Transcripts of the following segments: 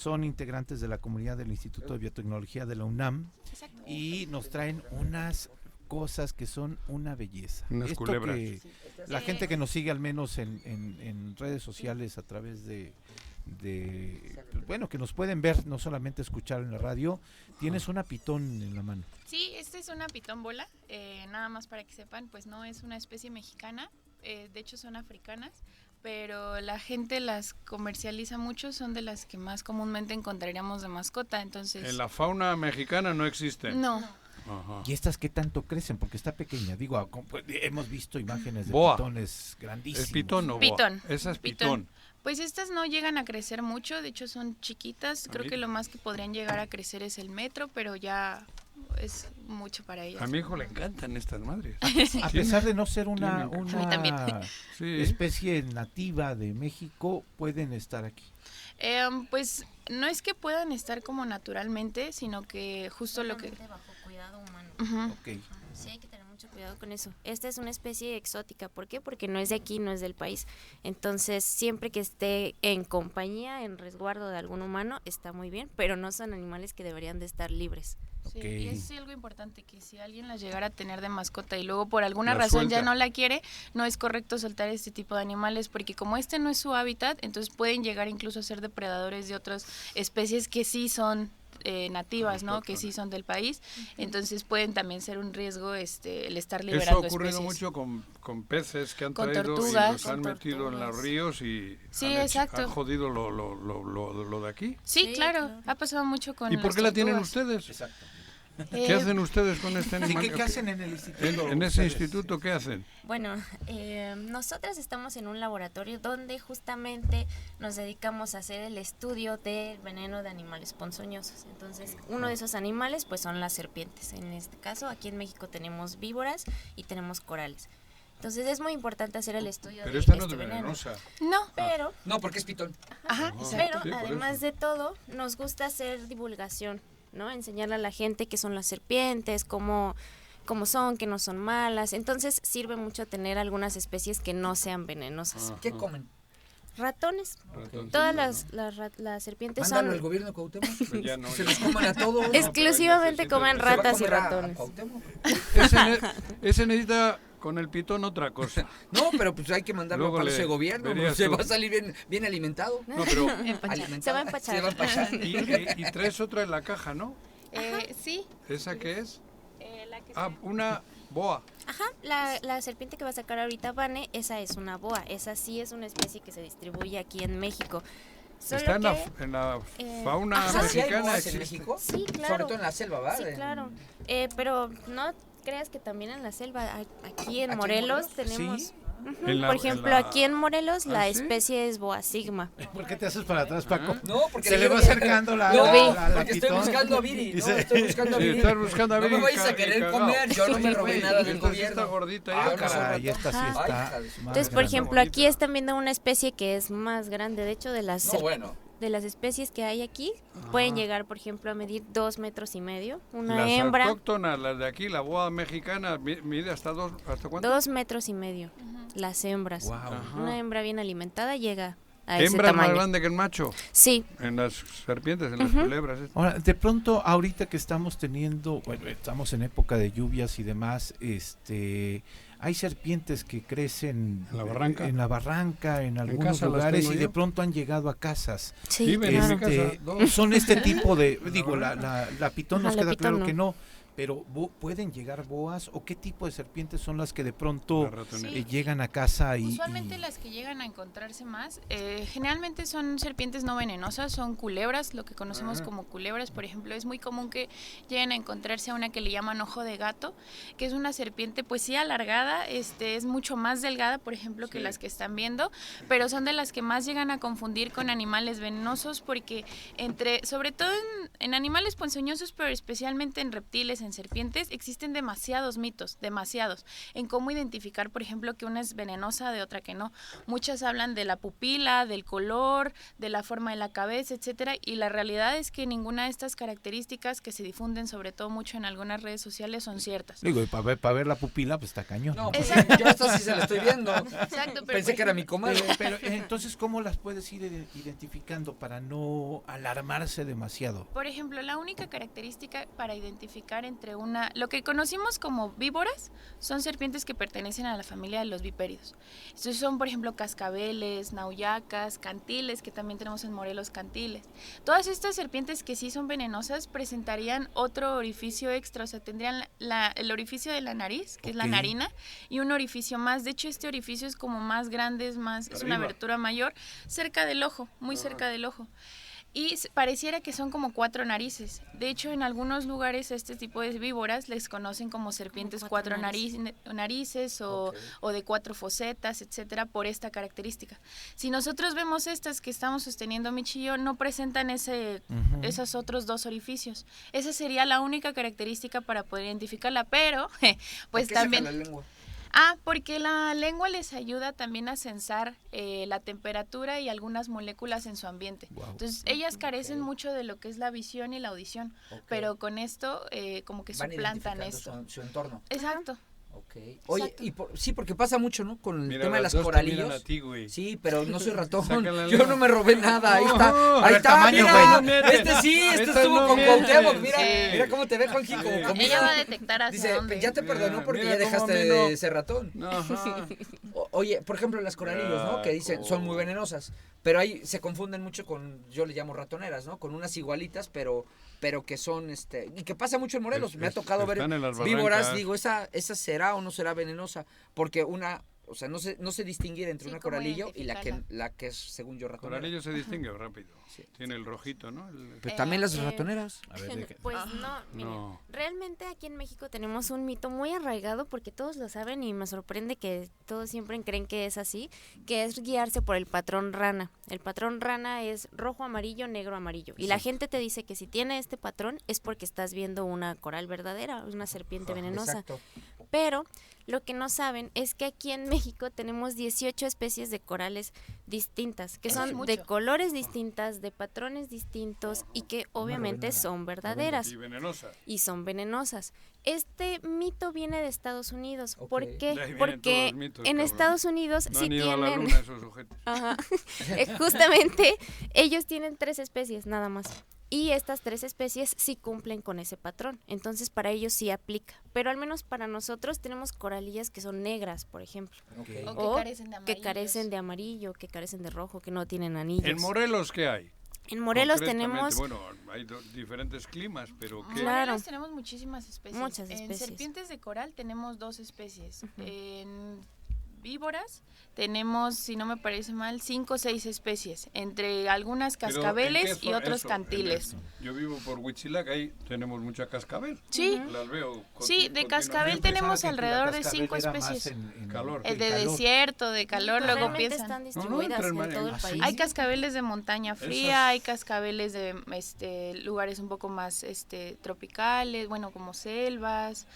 son integrantes de la comunidad del Instituto de Biotecnología de la UNAM. Exacto. Y nos traen unas cosas que son una belleza. Unas Esto culebras. que la gente que nos sigue al menos en redes sociales a través de bueno, que nos pueden ver, no solamente escuchar en la radio, tienes una pitón en la mano. Sí, esta es una pitón bola, nada más para que sepan, pues no es una especie mexicana, de hecho son africanas, pero la gente las comercializa mucho, son de las que más comúnmente encontraríamos de mascota, entonces... En la fauna mexicana no existen. No. Ajá. ¿Y estas qué tanto crecen? Porque está pequeña. Digo, hemos visto imágenes de Boa. pitones grandísimos. ¿Es pitón o boa? Pitón. Esa es pitón. Pues estas no llegan a crecer mucho, de hecho son chiquitas, creo que lo más que podrían llegar a crecer es el metro, pero ya es mucho para ellas. A mi hijo le encantan estas madres. A pesar de no ser una A mí también. Sí. especie nativa de México, pueden estar aquí. Pues no es que puedan estar como naturalmente, sino que justo lo que... Bajo cuidado humano. Ujú. Ok. Sí, hay que tener mucho cuidado con eso. Esta es una especie exótica. ¿Por qué? Porque no es de aquí, no es del país. Entonces, siempre que esté en compañía, en resguardo de algún humano, está muy bien, pero no son animales que deberían de estar libres. Sí, Ok. y es algo importante, que si alguien las llegara a tener de mascota y luego por alguna La razón ya suelta. no la quiere, no es correcto soltar este tipo de animales, porque como este no es su hábitat, entonces pueden llegar incluso a ser depredadores de otras especies que sí son nativas, ¿no? Que sí son del país, entonces pueden también ser un riesgo el estar Eso liberando ha ocurrido especies. mucho con peces que han Con traído tortugas, y los han con metido en los tortugas. ríos y Sí, han exacto. han jodido lo de aquí. Sí, Sí, claro, claro. ha pasado mucho con ¿Y por las qué la tienen tortugas. ustedes? Exacto. ¿Qué hacen ustedes con este Sí, animal? ¿qué hacen en el instituto? En ese ustedes? instituto, ¿qué hacen? Bueno, nosotras estamos en un laboratorio donde justamente nos dedicamos a hacer el estudio del veneno de animales ponzoñosos. Entonces, uno de esos animales pues son las serpientes. En este caso, aquí en México tenemos víboras y tenemos corales. Entonces, es muy importante hacer el estudio Pero de esta no es este veneno. venenosa. No, Pero, No, porque es pitón. ajá, pero Sí, por además eso. de todo, nos gusta hacer divulgación, ¿no? Enseñarle a la gente qué son las serpientes, cómo son, que no son malas. Entonces sirve mucho tener algunas especies que no sean venenosas. ¿Qué comen? Ratones. Ratones. Todas las serpientes Mándalo al son... gobierno de Cuauhtémoc. Pues ya no, Se ya. los coman a todos. Exclusivamente comen Se va a ratas y comer a ratones. Cuauhtémoc. Ese necesita con el pitón otra cosa. No, pero pues hay que mandarlo Luego para le ese gobierno. verías Se tú. va a salir bien alimentado. No, pero Alimentado. Se va a empachar. Se va a empachar. y traes otra en la caja, ¿no? sí, ¿Esa qué es? la que Ah, una boa. Ajá, la serpiente que va a sacar ahorita Vane, esa es una boa. Esa sí es una especie que se distribuye aquí en México. Solo Está en que- en la eh, fauna O sea, ¿sí hay mexicana. boas en existe. México? Sí, claro. Sobre todo en la selva, ¿verdad? Sí, claro. Pero no creas que también en la selva, aquí en en Morelos Morelos? tenemos... Sí. Ujú, En la- por en ejemplo, la- aquí en Morelos ¿Ah, la sí? especie es boa sigma. ¿Por qué te haces para atrás, Paco? No, porque Se le va acercando la No, pitón. porque estoy buscando a Viri. No, estoy buscando a Sí, Viri. estás buscando a No Viri me vayas a y querer cagao. comer. Yo no me robé nada del Esta sí gobierno. está gordita Ah, ya. Ah, caray, esta sí Ajá. está. Ay, hija de su más Entonces, por grande. ejemplo, aquí están viendo una especie que es más grande. De hecho, de las No, bueno. de las especies que hay aquí, pueden llegar, por ejemplo, a medir 2,5 metros. Una Las hembra, autóctonas, las de aquí, la boa mexicana, mide hasta cuánto? 2,5 metros. Las hembras. Wow. Ajá. Una hembra bien alimentada llega a ese ¿Hembra es más tamaño. grande que el macho? Sí, En las serpientes, en las culebras. Ahora, de pronto, ahorita que estamos teniendo, bueno, estamos en época de lluvias y demás, hay serpientes que crecen ¿En la barranca? en la barranca, en algunos casa las lugares tengo y de yo. pronto han llegado a casas. sí, Viven en mi claro. casa. Dos. Son este tipo de, digo, la pitón nos Ajá, la queda pitón claro no. que no, pero ¿pueden llegar boas o qué tipo de serpientes son las que de pronto La ratonera. llegan a casa y... Usualmente las que llegan a encontrarse más, generalmente son serpientes no venenosas, son culebras, lo que conocemos como culebras. Por ejemplo, es muy común que lleguen a encontrarse a una que le llaman ojo de gato, que es una serpiente pues sí alargada, es mucho más delgada, por ejemplo, que Sí. las que están viendo, pero son de las que más llegan a confundir con animales venenosos, porque sobre todo en animales ponzoñosos, pero especialmente en reptiles, en serpientes, existen demasiados mitos, demasiados, en cómo identificar, por ejemplo, que una es venenosa de otra que no. Muchas hablan de la pupila, del color, de la forma de la cabeza, etcétera, y la realidad es que ninguna de estas características que se difunden sobre todo mucho en algunas redes sociales son ciertas. Digo, y para ver la pupila, pues está cañón. No, pues, Exacto. yo esto sí se lo estoy viendo. Exacto, pero Pensé por que era mi ejemplo, comadre. Pero entonces, ¿cómo las puedes ir identificando para no alarmarse demasiado? Por ejemplo, la única característica para identificar entre lo que conocimos como víboras son serpientes que pertenecen a la familia de los vipéridos. Estos son, por ejemplo, cascabeles, nauyacas, cantiles, que también tenemos en Morelos cantiles. Todas estas serpientes que sí son venenosas presentarían otro orificio extra, o sea, tendrían el orificio de la nariz, que es la Ok. narina, y un orificio más. De hecho, este orificio es como más grande, es una Arriba. abertura mayor, cerca del ojo, muy cerca del ojo. Y pareciera que son como 4 narices. De hecho, en algunos lugares este tipo de víboras les conocen como serpientes cuatro 4 narices o, Ok. o de 4 fosetas, etcétera, por esta característica. Si nosotros vemos estas que estamos sosteniendo Michi y yo, no presentan Ujú. esos otros 2 orificios. Esa sería la única característica para poder identificarla, pero pues ¿Por qué saca también... la lengua? Porque la lengua les ayuda también a censar la temperatura y algunas moléculas en su ambiente. Guau. Entonces, ellas carecen Ok. mucho de lo que es la visión y la audición, Ok. pero con esto como que Van suplantan identificando esto. su entorno. Exacto. Ok. Oye, Exacto. sí, porque pasa mucho, ¿no? Con el Mira, tema de las las dos te miran coralillos. a ti, güey. Sí, pero no soy ratón. Saca la Yo lengua. no me robé nada. Ahí No, está. a Ahí ver, está. tamaño, Mira, güey. este sí, este Esta estuvo no con miente. Cuauhtémoc. Mira, Sí. mira cómo te ve Juanji como Sí. comida. Ella va a detectar hacia Dice, dónde. ya te perdonó Mira, porque mira ya cómo dejaste a mí no. de ser ratón. Ajá. Oye, por ejemplo, las coralillos, ¿no? Que dicen, son muy Carajo. venenosas. Pero ahí se confunden mucho con, yo le llamo ratoneras, ¿no? Con unas igualitas, pero que son, y que pasa mucho en Morelos. Me ha tocado ver Están en las víboras, barrancas. digo, esa será o no será venenosa, porque o sea, no sé distinguir entre Sí, una cómo coralillo y identificarla. la que es, según yo, ratonera. Coralillo se distingue rápido. Sí. Tiene el rojito, ¿no? Pero también las Eh, ratoneras. A ver, deja- Pues no, miren, No. realmente aquí en México tenemos un mito muy arraigado porque todos lo saben y me sorprende que todos siempre creen que es así, que es guiarse por el patrón rana. El patrón rana es rojo, amarillo, negro, amarillo. Y la gente te dice que si tiene este patrón es porque estás viendo una coral verdadera, una serpiente venenosa. Exacto. Pero lo que no saben es que aquí en México tenemos 18 especies de corales distintas, que Eso son es mucho. de colores distintas, de patrones distintos y que obviamente nada. son verdaderas Y venenosa. y son venenosas. Este mito viene de Estados Unidos. Ok. ¿Por De ahí qué? vienen todos Porque los mitos, en cabrón. Estados Unidos No sí han ido a la tienen... luna esos sujetos. Ajá. Justamente ellos tienen 3 especies nada más. Y estas 3 especies sí cumplen con ese patrón. Entonces para ellos sí aplica. Pero al menos para nosotros tenemos coralillas que son negras, por ejemplo. Ok. O O que carecen de que amarillos. carecen de amarillo, que carecen de rojo, que no tienen anillos. ¿En Morelos qué hay? En Morelos Concretamente, tenemos... Bueno, hay diferentes climas, pero En ¿qué? Claro. Morelos tenemos muchísimas especies. Muchas En especies. serpientes de coral tenemos 2 especies. Ujú. En víboras tenemos, si no me parece mal, 5 o 6 especies, entre algunas Pero, ¿en cascabeles qué y otros eso, cantiles. Yo vivo por Huitzilac, ahí tenemos mucha cascabel. Sí, Las veo. Sí, de cascabel Yo pensaba tenemos que la alrededor de cascabel 5 era más especies. en Calor. El de calor. desierto, de calor, Pues luego realmente piensan. están no, distribuidas entre en mar- todo el ¿Ah, sí? país. Hay cascabeles de montaña fría, Esas- hay cascabeles de lugares un poco más tropicales, bueno, como selvas.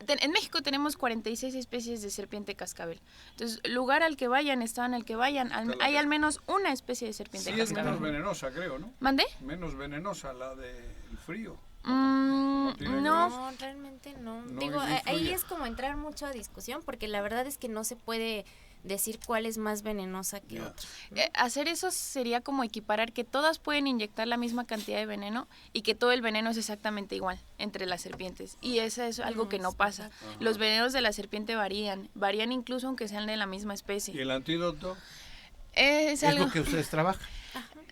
En México tenemos 46 especies de serpiente cascabel. Entonces, lugar al que vayan, estado en el que vayan, hay al menos una especie de serpiente Sí, es cascabel. menos venenosa, creo, ¿no? ¿Mande? Menos venenosa la del frío. Mm, tiene no, No, realmente no. No Digo, influye. ahí es como entrar mucho a discusión porque la verdad es que no se puede decir cuál es más venenosa que Ya. otra. hacer eso sería como equiparar que todas pueden inyectar la misma cantidad de veneno y que todo el veneno es exactamente igual entre las serpientes. Y eso es algo que no sí, pasa. Ajá. Los venenos de la serpiente varían incluso aunque sean de la misma ¿Y especie. el antídoto? Es Es algo... lo que ustedes trabajan.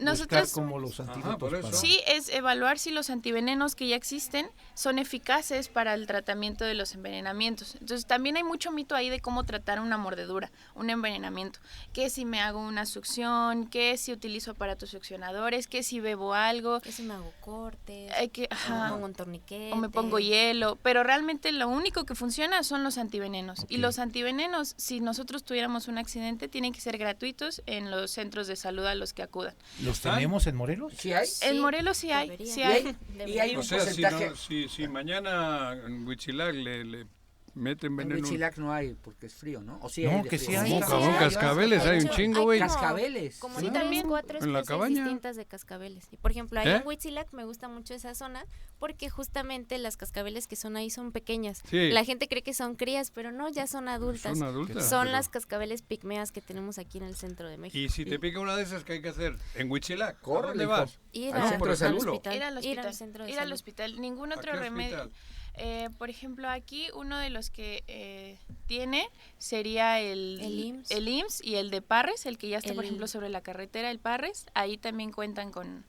Nosotros... Buscar como los antídotos por eso. para- Sí, es evaluar si los antivenenos que ya existen son eficaces para el tratamiento de los envenenamientos. Entonces también hay mucho mito ahí de cómo tratar una mordedura, un envenenamiento. Que si me hago una succión, que si utilizo aparatos succionadores, que si bebo algo, Que si me hago cortes, que, o me ajá, pongo un torniquete. o me pongo hielo, pero realmente lo único que funciona son los antivenenos. Y Ok. los antivenenos, si nosotros tuviéramos un accidente, tienen que ser gratuitos en los centros de salud a los que acudan. ¿Los ¿Están? tenemos en Morelos? ¿Sí hay? En Morelos sí hay, debería. sí Y hay. hay, y Debería. hay O un sea, porcentaje. si mañana en Huitzilac le meten En veneno. Huitzilac no hay, porque es frío, ¿no? O sí No, hay de que frío. sí hay. ¿Cómo, Sí, cabrón? sí, Cascabeles, de hay un hecho, chingo, hay güey. como- Cascabeles. Como Sí. 3, 4 En la especies cabaña. distintas de cascabeles. Y por ejemplo, ahí ¿Eh? en Huitzilac me gusta mucho esa zona porque justamente las cascabeles que son ahí son pequeñas. Sí. La gente cree que son crías, pero no, ya son adultas. Son adultas. Son pero- las cascabeles pigmeas que tenemos aquí en el centro de México. Y si te pica una de esas, ¿qué hay que hacer? En Huitzilac, ¿a Córrele, dónde hijo. vas? Ir al centro de salud. hospital. Ir al hospital. Ir al centro de Ir al salud. hospital. Ningún ¿A otro qué remedio. hospital? Por ejemplo, aquí uno de los que tiene sería El IMSS. el IMSS y el de Parres, el que ya está, por El- ejemplo, sobre la carretera, el Parres. Ahí también cuentan con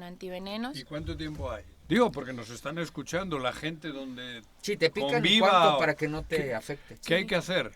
antivenenos. ¿Y cuánto tiempo hay? Digo, porque nos están escuchando la gente donde... Si te pican, ¿y Conviva cuánto o- para que no te ¿Qué? afecte? ¿Qué hay que hacer?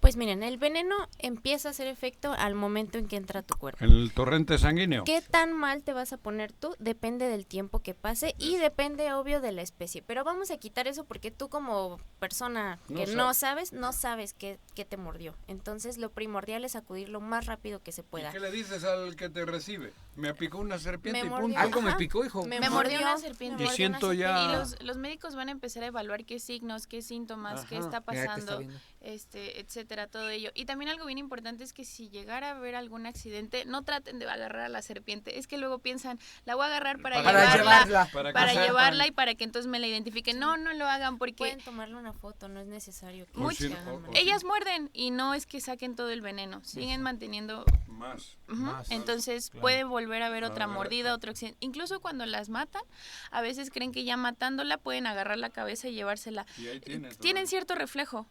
Pues miren, el veneno empieza a hacer efecto al momento en que entra a tu cuerpo. ¿En el torrente sanguíneo? ¿Qué tan mal te vas a poner tú? Depende del tiempo que pase y depende, obvio, de la especie. Pero vamos a quitar eso porque tú como persona que no sabes qué te mordió. Entonces, lo primordial es acudir lo más rápido que se ¿Y pueda. qué le dices al que te recibe? Me picó una serpiente Me y mordió. punto. Algo me Ajá. picó, hijo. Me mordió una serpiente. Y siento ya- Y los médicos van a empezar a evaluar qué signos, qué síntomas, qué Ajá. está Mira, te está pasando, viendo. etcétera, todo ello. Y también algo bien importante es que si llegara a haber algún accidente, no traten de agarrar a la serpiente. Es que luego piensan, la voy a agarrar para Para llevarla. para que llevarla sepan. y para que entonces me la identifiquen. No, no lo hagan porque Pueden tomarle una foto, no es necesario que Pues se sí, hagan o- mal. ellas muerden y no es que saquen todo el veneno, siguen manteniendo. Más. Ujú. Más, Entonces claro. puede volver a haber otra A ver. mordida, otro accidente. Incluso cuando las matan, a veces creen que ya matándola pueden agarrar la cabeza y llevársela. Y ahí tienes. Tienen cierto reflejo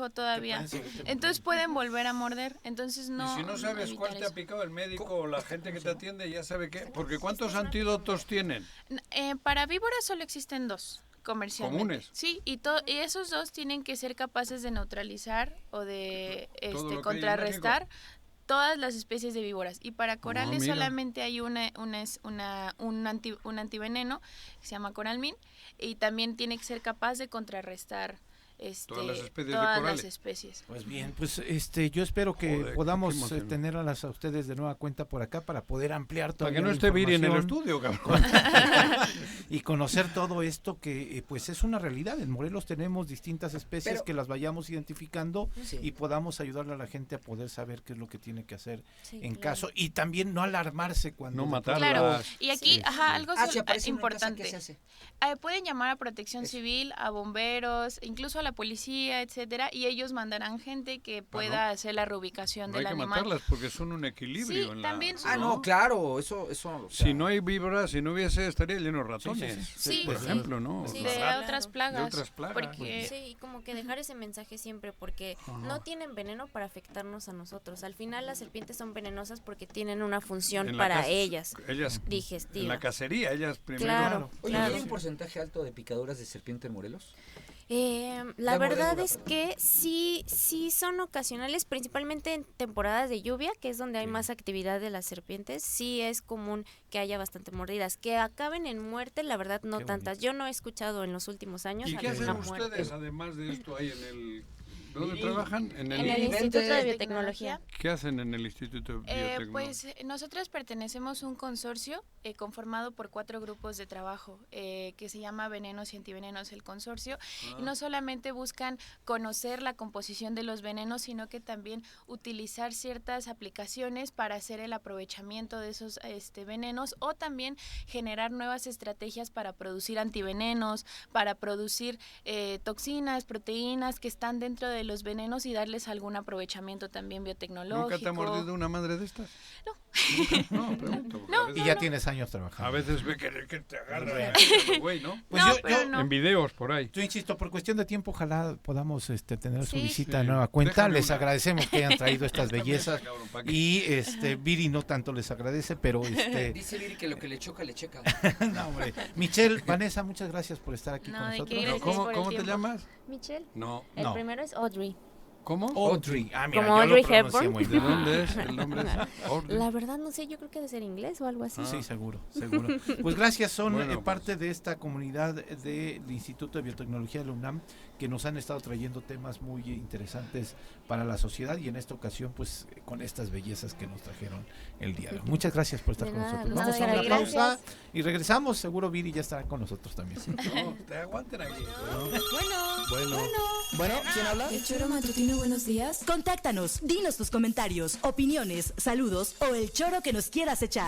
tal? todavía. ¿Qué tal? Entonces pueden volver a morder. Entonces no. Y si no sabes evitar cuál te ha eso. picado, el médico o la gente que te atiende ya sabe qué. Porque ¿cuántos antídotos tienen? Para víboras solo existen 2 comercialmente. Comunes. Sí, y esos 2 tienen que ser capaces de neutralizar o de Todo lo que hay en contrarrestar todas las especies de víboras. Y para corales mira. solamente hay un antiveneno que se llama Coralmin y también tiene que ser capaz de contrarrestar Todas las especies de todas corales. las especies. Pues bien, pues yo espero que Joder, podamos qué emoción. tener a ustedes de nueva cuenta por acá para poder ampliar Para todavía que no la esté Viri en el información estudio, cabrón. y conocer todo esto que pues es una realidad. En Morelos tenemos distintas especies Pero- que las vayamos identificando Sí. y podamos ayudarle a la gente a poder saber qué es lo que tiene que hacer Sí, en claro. caso y también no alarmarse cuando No de matarlas. Claro, y aquí, Sí, algo Si aparece una casa, importante. ¿qué se hace? Pueden llamar a Protección Eso. Civil, a bomberos, incluso a la policía, etcétera, y ellos mandarán gente que pueda hacer la reubicación No hay del que animal. matarlas porque son un equilibrio. Sí, en la- también Ah, no, claro, eso o sea, Si no hay víboras, si no hubiese, estaría lleno de ratones. Sí, Sí, por sí. ejemplo, ¿no? Sí, O sea, De claro. otras plagas. De otras plagas. Porque Sí, y como que dejar ese mensaje siempre, porque Ajá. no tienen veneno para afectarnos a nosotros. Al final las serpientes son venenosas porque tienen una función en la para casa- ellas, Ellas, en digestiva. la cacería, ellas primero. Claro, Oye, claro. ¿hay un porcentaje alto de picaduras de serpiente en Morelos? La De verdad mordedura, es que sí son ocasionales, principalmente en temporadas de lluvia, que es donde hay más actividad de las serpientes. Sí es común que haya bastante mordidas. Que acaben en muerte, la verdad no Qué tantas. Yo no he escuchado en los últimos años ¿Y qué hacen alguna muerte. ustedes, además de esto, ahí en el... ¿Dónde trabajan? En En el Vente. Instituto de Biotecnología. ¿Qué hacen en el Instituto de Biotecnología? Pues nosotros pertenecemos a un consorcio conformado por 4 grupos de trabajo que se llama Venenos y Antivenenos el consorcio y no solamente buscan conocer la composición de los venenos sino que también utilizar ciertas aplicaciones para hacer el aprovechamiento de esos venenos o también generar nuevas estrategias para producir antivenenos, para producir toxinas, proteínas que están dentro de los venenos y darles algún aprovechamiento también biotecnológico. ¿Nunca te ha mordido una madre de estas? No. No, pregunto. porque No, a veces- y ya tienes años A trabajando. veces ve que te agarra, güey, ¿no? Pues No, yo, pero yo- no. En videos por ahí. yo insisto, por cuestión de tiempo, ojalá podamos tener su Sí. visita de Sí. nueva cuenta. Déjame Les una. agradecemos que hayan traído estas bellezas. Cabrón, ¿pa' qué? Y Viri no tanto les agradece, pero Dice Viri que lo que le choca, le checa. no, hombre. Michelle, Vanessa, muchas gracias por estar aquí No, con de nosotros. qué, gracias ¿Cómo, por el cómo te tiempo. llamas? Michelle. No. El No. primero es Audrey. ¿Cómo? Audrey. Ah, mira, Como yo lo Audrey pronuncié Hepburn. muy ¿De bien. dónde es? El nombre es Audrey. La verdad no sé, yo creo que debe ser inglés o algo así. Sí, seguro. Pues gracias, son Bueno, parte de esta comunidad del Instituto de Biotecnología de la UNAM, que que nos han estado trayendo temas muy interesantes para la sociedad y en esta ocasión pues con estas bellezas que nos trajeron el día de hoy. Muchas gracias por estar con nosotros. Vamos a una pausa y regresamos, seguro Viri ya estará con nosotros también. No, te aguanten aquí. Bueno, ¿quién habla? El Choro Matutino, buenos días. Contáctanos, dinos tus comentarios, opiniones, saludos o el choro que nos quieras echar.